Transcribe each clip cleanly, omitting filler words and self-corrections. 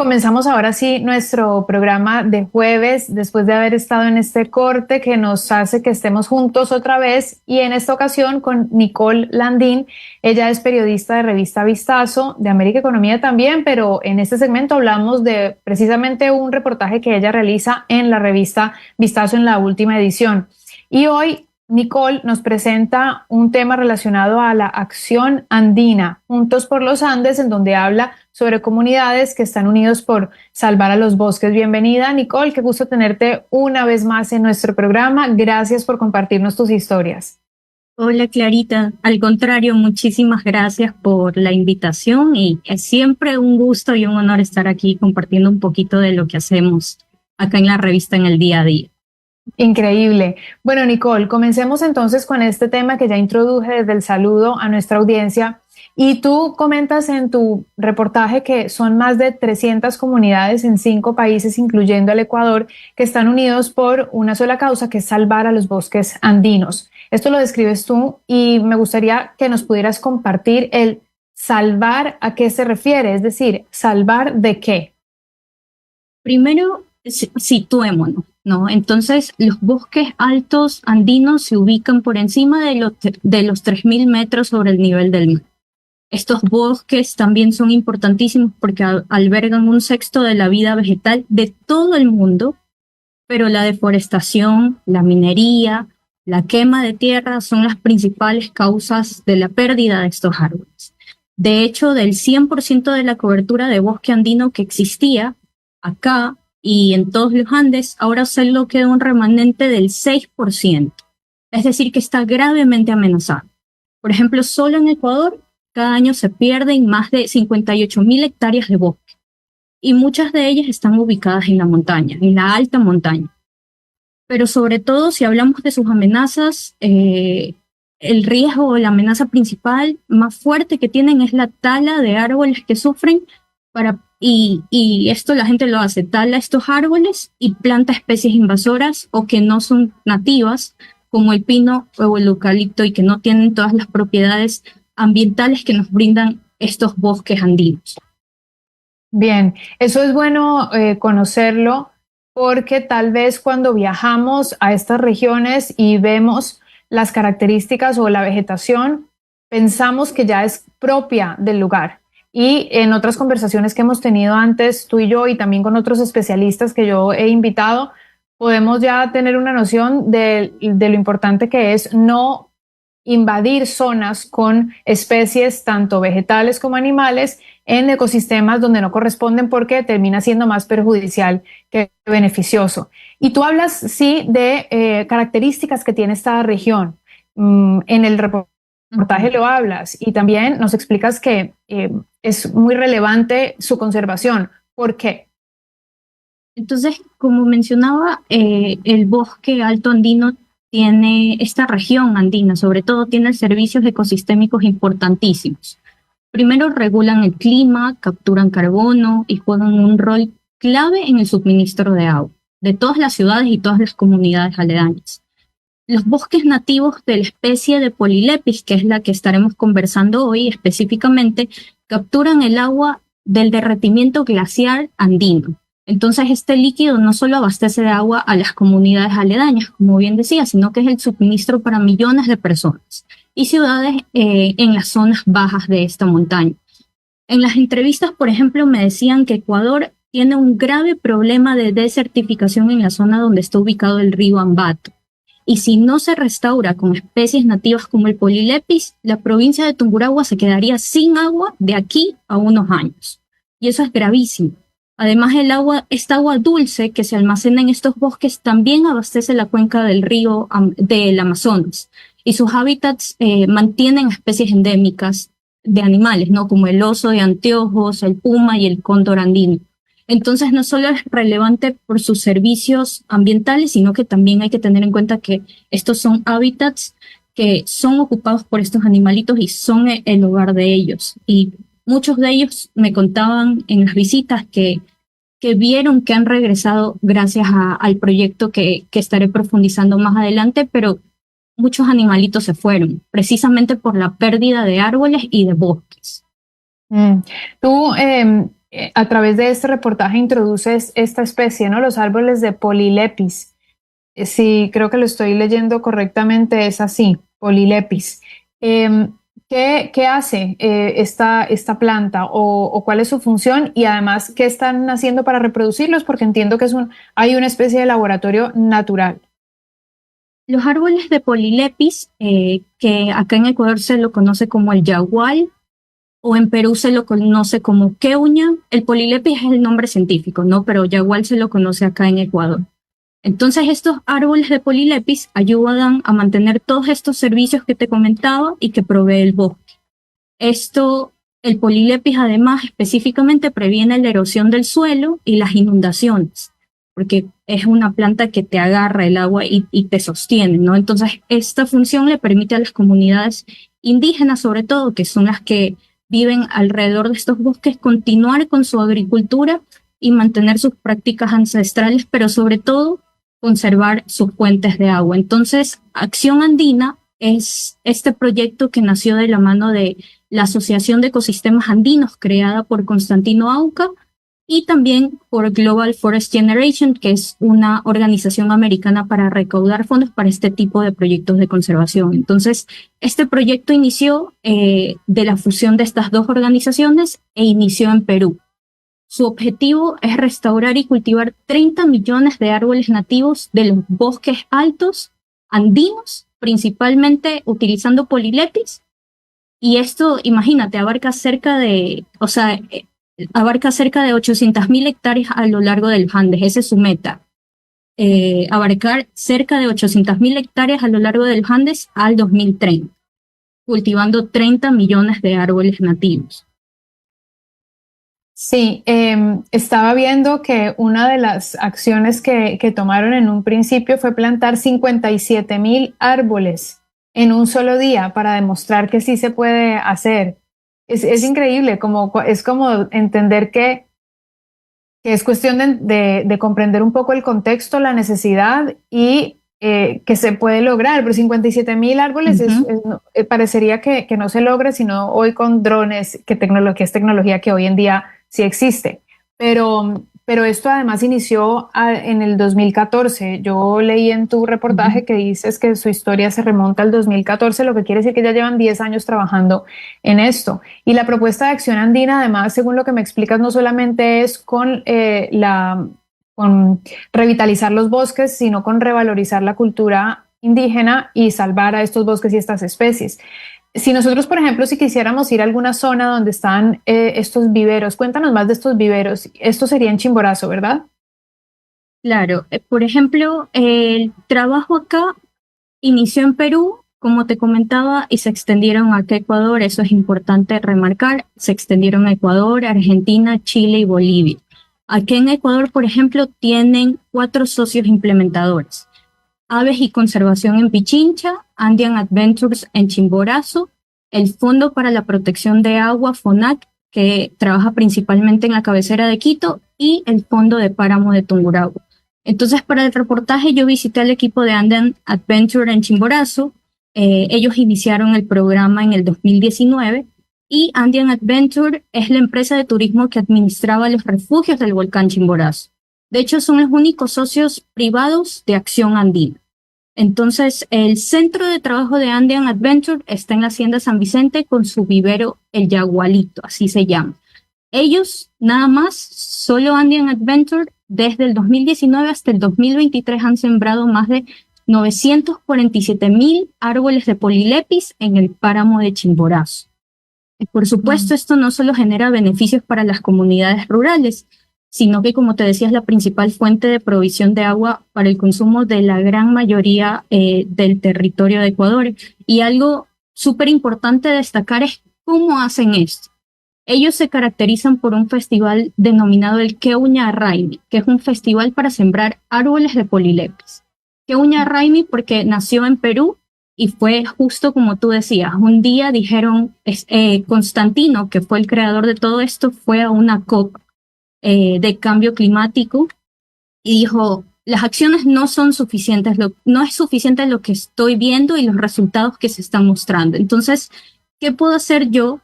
Comenzamos ahora sí nuestro programa de jueves, después de haber estado en este corte que nos hace que estemos juntos otra vez, y en esta ocasión con Nicole Landín. Ella es periodista de revista Vistazo, de América Economía también, pero en este segmento hablamos de precisamente un reportaje que ella realiza en la revista Vistazo en la última edición. Y hoy Nicole nos presenta un tema relacionado a la acción andina, Juntos por los Andes, en donde habla sobre comunidades que están unidos por salvar a los bosques. Bienvenida, Nicole, qué gusto tenerte una vez más en nuestro programa. Gracias por compartirnos tus historias. Hola Clarita, al contrario, muchísimas gracias por la invitación y es siempre un gusto y un honor estar aquí compartiendo un poquito de lo que hacemos acá en la revista en el día a día. Increíble. Bueno, Nicole, comencemos entonces con este tema que ya introduje desde el saludo a nuestra audiencia. Y tú comentas en tu reportaje que son más de 300 comunidades en 5 países, incluyendo el Ecuador, que están unidos por una sola causa, que es salvar a los bosques andinos. Esto lo describes tú y me gustaría que nos pudieras compartir el salvar, ¿a qué se refiere? Es decir, ¿salvar de qué? Primero, situémonos, ¿no? Entonces, los bosques altos andinos se ubican por encima de los 3.000 metros sobre el nivel del mar. Estos bosques también son importantísimos porque albergan un sexto de la vida vegetal de todo el mundo, pero la deforestación, la minería, la quema de tierra son las principales causas de la pérdida de estos árboles. De hecho, del 100% de la cobertura de bosque andino que existía acá y en todos los Andes, ahora solo queda un remanente del 6%. Es decir, que está gravemente amenazado. Por ejemplo, solo en Ecuador, cada año se pierden más de 58.000 hectáreas de bosque y muchas de ellas están ubicadas en la montaña, en la alta montaña. Pero sobre todo, si hablamos de sus amenazas, el riesgo o la amenaza principal más fuerte que tienen es la tala de árboles que sufren y esto la gente lo hace, tala estos árboles y planta especies invasoras o que no son nativas, como el pino o el eucalipto, y que no tienen todas las propiedades ambientales que nos brindan estos bosques andinos. Bien, eso es bueno conocerlo, porque tal vez cuando viajamos a estas regiones y vemos las características o la vegetación, pensamos que ya es propia del lugar. Y en otras conversaciones que hemos tenido antes, tú y yo, y también con otros especialistas que yo he invitado, podemos ya tener una noción de lo importante que es no invadir zonas con especies tanto vegetales como animales en ecosistemas donde no corresponden, porque termina siendo más perjudicial que beneficioso. Y tú hablas, sí, de características que tiene esta región. En el reportaje lo hablas y también nos explicas que es muy relevante su conservación. ¿Por qué? Entonces, como mencionaba, el bosque alto andino tiene, esta región andina sobre todo tiene servicios ecosistémicos importantísimos. Primero, regulan el clima, capturan carbono y juegan un rol clave en el suministro de agua de todas las ciudades y todas las comunidades aledañas. Los bosques nativos de la especie de Polylepis, que es la que estaremos conversando hoy específicamente, capturan el agua del derretimiento glaciar andino. Entonces, este líquido no solo abastece de agua a las comunidades aledañas, como bien decía, sino que es el suministro para millones de personas y ciudades en las zonas bajas de esta montaña. En las entrevistas, por ejemplo, me decían que Ecuador tiene un grave problema de desertificación en la zona donde está ubicado el río Ambato. Y si no se restaura con especies nativas como el Polylepis, la provincia de Tungurahua se quedaría sin agua de aquí a unos años. Y eso es gravísimo. Además, esta agua dulce que se almacena en estos bosques también abastece la cuenca del río del Amazonas, y sus hábitats mantienen especies endémicas de animales, ¿no? Como el oso de anteojos, el puma y el cóndor andino. Entonces, no solo es relevante por sus servicios ambientales, sino que también hay que tener en cuenta que estos son hábitats que son ocupados por estos animalitos y son el hogar de ellos. Y muchos de ellos me contaban en las visitas que vieron que han regresado gracias al proyecto que estaré profundizando más adelante, pero muchos animalitos se fueron, precisamente por la pérdida de árboles y de bosques. Tú a través de este reportaje introduces esta especie, ¿no? Los árboles de Polylepis. Sí, creo que lo estoy leyendo correctamente, es así, Polylepis. Eh, ¿Qué hace esta planta o cuál es su función? Y además, ¿qué están haciendo para reproducirlos? Porque entiendo que hay una especie de laboratorio natural. Los árboles de Polylepis, que acá en Ecuador se lo conoce como el yagual, o en Perú se lo conoce como queuña. El Polylepis es el nombre científico, ¿no? Pero yagual se lo conoce acá en Ecuador. Entonces, estos árboles de Polylepis ayudan a mantener todos estos servicios que te comentaba y que provee el bosque. Esto, el Polylepis además específicamente previene la erosión del suelo y las inundaciones, porque es una planta que te agarra el agua y te sostiene, ¿no? Entonces, esta función le permite a las comunidades indígenas, sobre todo, que son las que viven alrededor de estos bosques, continuar con su agricultura y mantener sus prácticas ancestrales, pero sobre todo conservar sus fuentes de agua. Entonces, Acción Andina es este proyecto que nació de la mano de la Asociación de Ecosistemas Andinos, creada por Constantino Auca, y también por Global Forest Generation, que es una organización americana para recaudar fondos para este tipo de proyectos de conservación. Entonces, este proyecto inició de la fusión de estas dos organizaciones e inició en Perú. Su objetivo es restaurar y cultivar 30 millones de árboles nativos de los bosques altos andinos, principalmente utilizando Polylepis. Y esto, imagínate, abarca cerca de 800.000 hectáreas a lo largo de los Andes. Esa es su meta. Abarcar cerca de 800.000 hectáreas a lo largo de los Andes al 2030, cultivando 30 millones de árboles nativos. Sí, estaba viendo que una de las acciones que tomaron en un principio fue plantar 57.000 árboles en un solo día para demostrar que sí se puede hacer. Es increíble, es como entender que es cuestión de comprender un poco el contexto, la necesidad y que se puede lograr. Pero 57.000 árboles parecería que no se logra, sino hoy con drones, que es tecnología que hoy en día sí existe. Pero esto además inició en el 2014. Yo leí en tu reportaje que dices que su historia se remonta al 2014, lo que quiere decir que ya llevan 10 años trabajando en esto. Y la propuesta de Acción Andina, además, según lo que me explicas, no solamente es con revitalizar los bosques, sino con revalorizar la cultura indígena y salvar a estos bosques y estas especies. Si nosotros, por ejemplo, si quisiéramos ir a alguna zona donde están estos viveros, cuéntanos más de estos viveros. Esto sería en Chimborazo, ¿verdad? Claro, por ejemplo, el trabajo acá inició en Perú, como te comentaba, y se extendieron acá a Ecuador. Eso es importante remarcar. Se extendieron a Ecuador, Argentina, Chile y Bolivia. Aquí en Ecuador, por ejemplo, tienen 4 socios implementadores: Aves y Conservación en Pichincha, Andean Adventures en Chimborazo, el Fondo para la Protección de Agua, FONAC, que trabaja principalmente en la cabecera de Quito, y el Fondo de Páramo de Tungurahua. Entonces, para el reportaje yo visité al equipo de Andean Adventure en Chimborazo. Ellos iniciaron el programa en el 2019 y Andean Adventure es la empresa de turismo que administraba los refugios del volcán Chimborazo. De hecho, son los únicos socios privados de Acción Andina. Entonces, el centro de trabajo de Andean Adventure está en la Hacienda San Vicente con su vivero El Yagualito, así se llama. Ellos, nada más, solo Andean Adventure, desde el 2019 hasta el 2023 han sembrado más de 947.000 árboles de Polylepis en el páramo de Chimborazo. Por supuesto, esto no solo genera beneficios para las comunidades rurales, sino que, como te decía, es la principal fuente de provisión de agua para el consumo de la gran mayoría del territorio de Ecuador. Y algo súper importante destacar es cómo hacen esto. Ellos se caracterizan por un festival denominado el Queuña Raimi, que es un festival para sembrar árboles de Polylepis. Queuña Raimi porque nació en Perú y fue justo como tú decías. Un día dijeron, Constantino, que fue el creador de todo esto, fue a una COP de cambio climático y dijo, las acciones no son suficientes, no es suficiente lo que estoy viendo y los resultados que se están mostrando. Entonces, ¿qué puedo hacer yo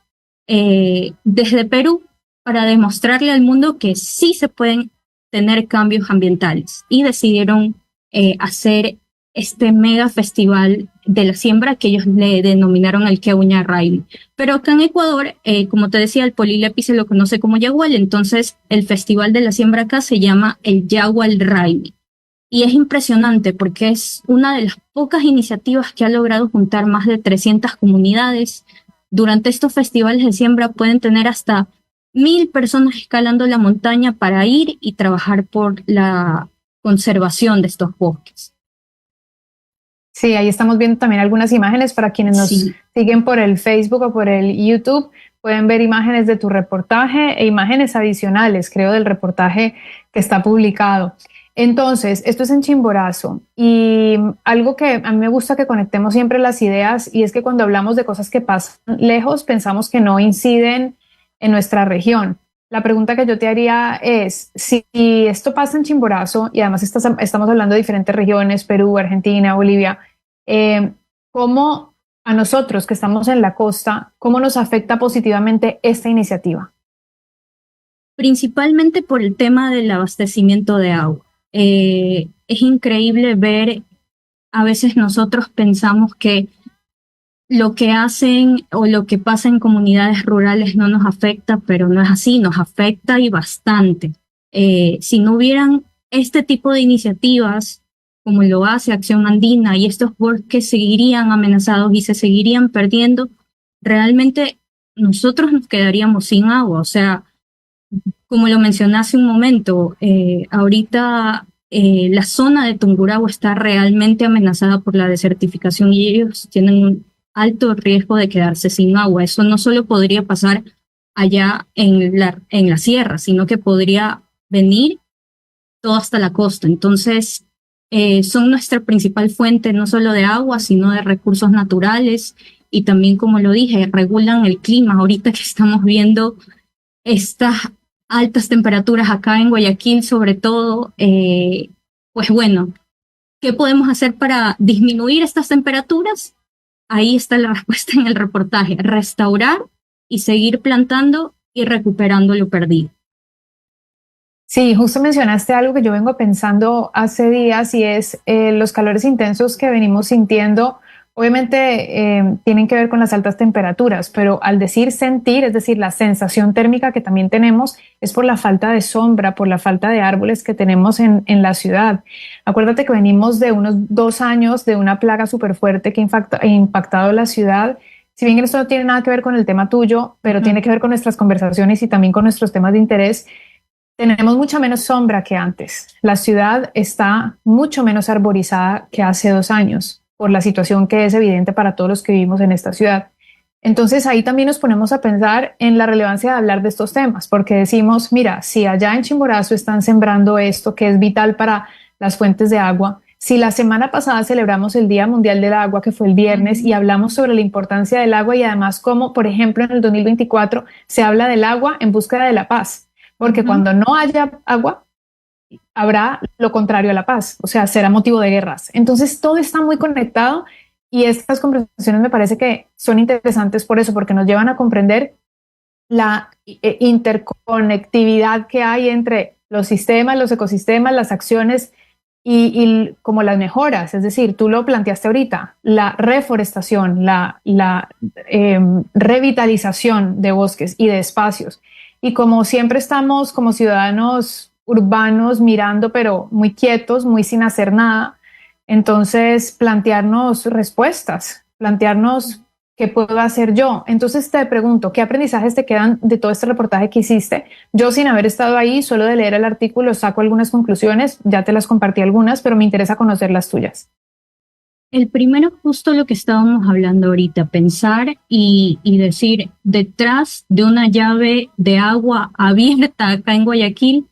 desde Perú para demostrarle al mundo que sí se pueden tener cambios ambientales y decidieron hacer este mega festival de la siembra que ellos le denominaron el Keuña Raimi. Pero acá en Ecuador, como te decía, el Polilepi se lo conoce como Yagual, entonces el festival de la siembra acá se llama el Yagual Raimi. Y es impresionante porque es una de las pocas iniciativas que ha logrado juntar más de 300 comunidades. Durante estos festivales de siembra pueden tener hasta 1.000 personas escalando la montaña para ir y trabajar por la conservación de estos bosques. Sí, ahí estamos viendo también algunas imágenes para quienes nos siguen por el Facebook o por el YouTube. Pueden ver imágenes de tu reportaje e imágenes adicionales, creo, del reportaje que está publicado. Entonces, esto es en Chimborazo y algo que a mí me gusta que conectemos siempre las ideas y es que cuando hablamos de cosas que pasan lejos, pensamos que no inciden en nuestra región. La pregunta que yo te haría es, si esto pasa en Chimborazo y además estamos hablando de diferentes regiones, Perú, Argentina, Bolivia, ¿cómo a nosotros que estamos en la costa, cómo nos afecta positivamente esta iniciativa? Principalmente por el tema del abastecimiento de agua. Es increíble ver, a veces nosotros pensamos que lo que hacen o lo que pasa en comunidades rurales no nos afecta, pero no es así, nos afecta y bastante. Si no hubieran este tipo de iniciativas, como lo hace Acción Andina, y estos bosques seguirían amenazados y se seguirían perdiendo, realmente nosotros nos quedaríamos sin agua. O sea, como lo mencioné hace un momento, ahorita la zona de Tungurahua está realmente amenazada por la desertificación y ellos tienen un alto riesgo de quedarse sin agua. Eso no solo podría pasar allá en la sierra, sino que podría venir todo hasta la costa. Entonces, son nuestra principal fuente no solo de agua, sino de recursos naturales y también, como lo dije, regulan el clima. Ahorita que estamos viendo estas altas temperaturas acá en Guayaquil, sobre todo, pues bueno, ¿qué podemos hacer para disminuir estas temperaturas? Ahí está la respuesta en el reportaje: restaurar y seguir plantando y recuperando lo perdido. Sí, justo mencionaste algo que yo vengo pensando hace días y es los calores intensos que venimos sintiendo. Obviamente tienen que ver con las altas temperaturas, pero al decir sentir, es decir, la sensación térmica que también tenemos es por la falta de sombra, por la falta de árboles que tenemos en la ciudad. Acuérdate que venimos de unos 2 años de una plaga súper fuerte que ha impactado la ciudad. Si bien esto no tiene nada que ver con el tema tuyo, pero tiene que ver con nuestras conversaciones y también con nuestros temas de interés. Tenemos mucha menos sombra que antes. La ciudad está mucho menos arborizada que hace 2 años, por la situación que es evidente para todos los que vivimos en esta ciudad. Entonces ahí también nos ponemos a pensar en la relevancia de hablar de estos temas, porque decimos, mira, si allá en Chimborazo están sembrando esto que es vital para las fuentes de agua, si la semana pasada celebramos el Día Mundial del Agua, que fue el viernes, y hablamos sobre la importancia del agua y además cómo, por ejemplo, en el 2024 se habla del agua en búsqueda de la paz. Porque cuando no haya agua, habrá lo contrario a la paz, o sea, será motivo de guerras. Entonces, todo está muy conectado y estas conversaciones me parece que son interesantes por eso, porque nos llevan a comprender la interconectividad que hay entre los sistemas, los ecosistemas, las acciones y como las mejoras. Es decir, tú lo planteaste ahorita, la reforestación, la revitalización de bosques y de espacios. Y como siempre estamos como ciudadanos urbanos mirando, pero muy quietos, muy sin hacer nada, entonces plantearnos respuestas, plantearnos qué puedo hacer yo. Entonces te pregunto, ¿qué aprendizajes te quedan de todo este reportaje que hiciste? Yo, sin haber estado ahí, solo de leer el artículo saco algunas conclusiones, ya te las compartí algunas, pero me interesa conocer las tuyas. El primero, justo lo que estábamos hablando ahorita, pensar y decir, detrás de una llave de agua abierta acá en Guayaquil,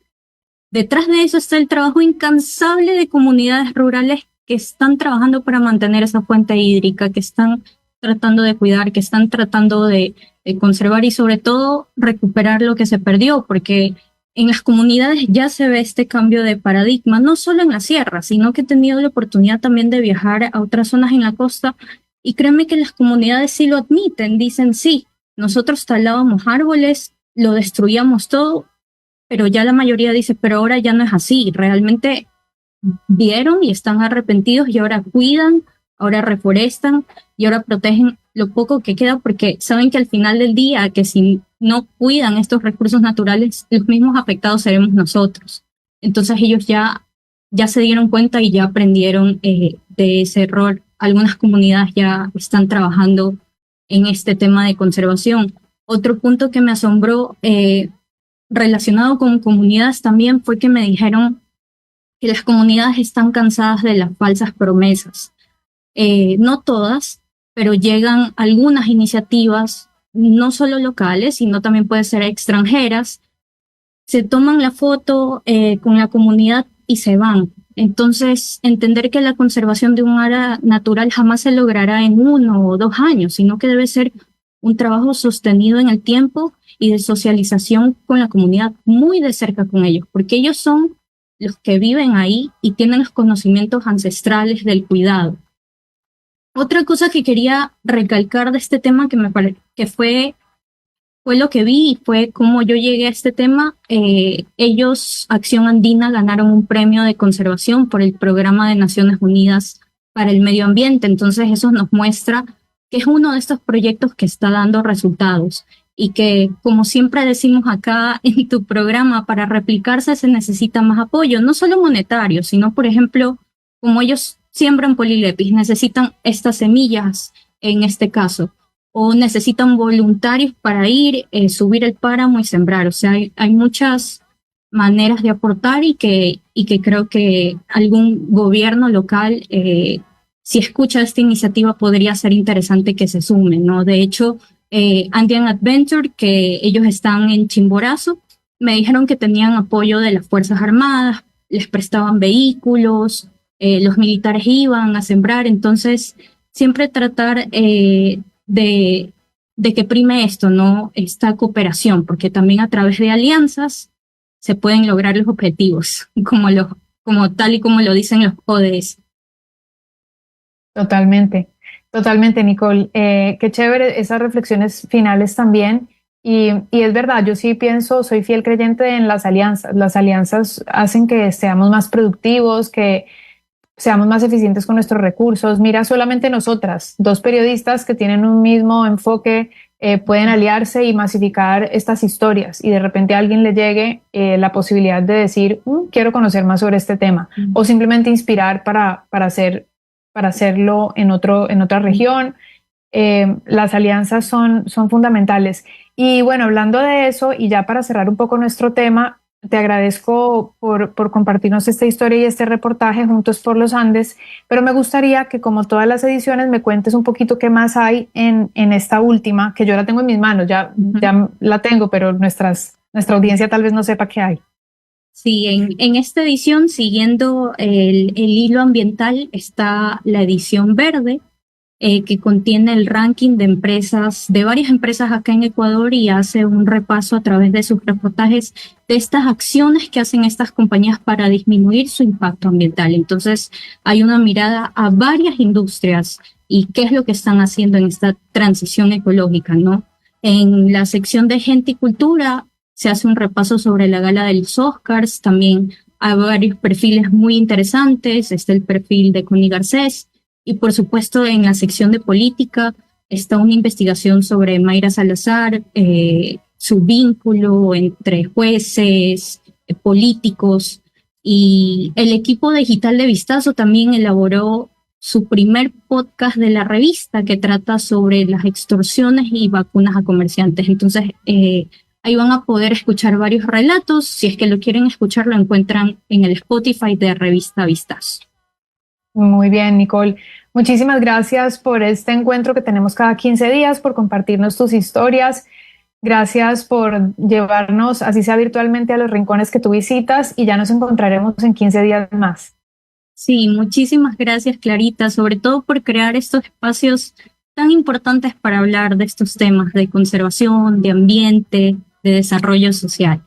detrás de eso está el trabajo incansable de comunidades rurales que están trabajando para mantener esa fuente hídrica, que están tratando de cuidar, que están tratando de conservar y sobre todo recuperar lo que se perdió, porque en las comunidades ya se ve este cambio de paradigma, no solo en la sierra, sino que he tenido la oportunidad también de viajar a otras zonas en la costa y créeme que las comunidades sí lo admiten, dicen sí, nosotros talábamos árboles lo destruíamos todo, pero ya la mayoría dice, pero ahora ya no es así, realmente vieron y están arrepentidos y ahora cuidan, ahora reforestan y ahora protegen lo poco que queda porque saben que al final del día, que si no cuidan estos recursos naturales, los mismos afectados seremos nosotros. Entonces ellos ya se dieron cuenta y ya aprendieron de ese error. Algunas comunidades ya están trabajando en este tema de conservación. Otro punto que me asombró relacionado con comunidades también fue que me dijeron que las comunidades están cansadas de las falsas promesas. No todas, pero llegan algunas iniciativas, no solo locales, sino también pueden ser extranjeras, se toman la foto con la comunidad y se van. Entonces, entender que la conservación de un área natural jamás se logrará en 1 o 2 años, sino que debe ser un trabajo sostenido en el tiempo y de socialización con la comunidad, muy de cerca con ellos, porque ellos son los que viven ahí y tienen los conocimientos ancestrales del cuidado. Otra cosa que quería recalcar de este tema que que fue lo que vi y fue cómo yo llegué a este tema. Ellos, Acción Andina, ganaron un premio de conservación por el Programa de Naciones Unidas para el Medio Ambiente. Entonces eso nos muestra que es uno de estos proyectos que está dando resultados y que, como siempre decimos acá en tu programa, para replicarse se necesita más apoyo, no solo monetario, sino, por ejemplo, como ellos siembran polilepis, necesitan estas semillas en este caso, o necesitan voluntarios para ir, subir el páramo y sembrar. O sea, hay muchas maneras de aportar y que creo que algún gobierno local, si escucha esta iniciativa, podría ser interesante que se sume, ¿no? De hecho, Andean Adventure, que ellos están en Chimborazo, me dijeron que tenían apoyo de las Fuerzas Armadas, les prestaban vehículos, los militares iban a sembrar, entonces siempre tratar de que prime esto, ¿no? Esta cooperación, porque también a través de alianzas se pueden lograr los objetivos, como tal y como lo dicen los ODS. Totalmente, totalmente, Nicole. Qué chévere esas reflexiones finales también. Y es verdad, yo sí pienso, soy fiel creyente en las alianzas. Las alianzas hacen que seamos más productivos, que seamos más eficientes con nuestros recursos. Mira, solamente nosotras, 2 periodistas que tienen un mismo enfoque, pueden aliarse y masificar estas historias y de repente a alguien le llegue la posibilidad de decir, quiero conocer más sobre este tema, o simplemente inspirar para hacerlo en otra región. Las alianzas son fundamentales. Y bueno, hablando de eso, y ya para cerrar un poco nuestro tema, te agradezco por compartirnos esta historia y este reportaje Juntos por los Andes, pero me gustaría que, como todas las ediciones, me cuentes un poquito qué más hay en esta última, que yo la tengo en mis manos, ya la tengo, pero nuestra audiencia tal vez no sepa qué hay. Sí, en esta edición, siguiendo el hilo ambiental, está la edición verde, que contiene el ranking de empresas, de varias empresas acá en Ecuador, y hace un repaso a través de sus reportajes de estas acciones que hacen estas compañías para disminuir su impacto ambiental. Entonces, hay una mirada a varias industrias y qué es lo que están haciendo en esta transición ecológica, ¿no? En la sección de gente y cultura se hace un repaso sobre la gala de los Oscars, también hay varios perfiles muy interesantes, está el perfil de Connie Garcés, y por supuesto en la sección de política está una investigación sobre Mayra Salazar, su vínculo entre jueces, políticos, y el equipo digital de Vistazo también elaboró su primer podcast de la revista que trata sobre las extorsiones y vacunas a comerciantes. Entonces, ahí van a poder escuchar varios relatos. Si es que lo quieren escuchar, lo encuentran en el Spotify de Revista Vistazo. Muy bien, Nicole. Muchísimas gracias por este encuentro que tenemos cada 15 días, por compartirnos tus historias. Gracias por llevarnos, así sea virtualmente, a los rincones que tú visitas, y ya nos encontraremos en 15 días más. Sí, muchísimas gracias, Clarita, sobre todo por crear estos espacios tan importantes para hablar de estos temas de conservación, de ambiente, de desarrollo social.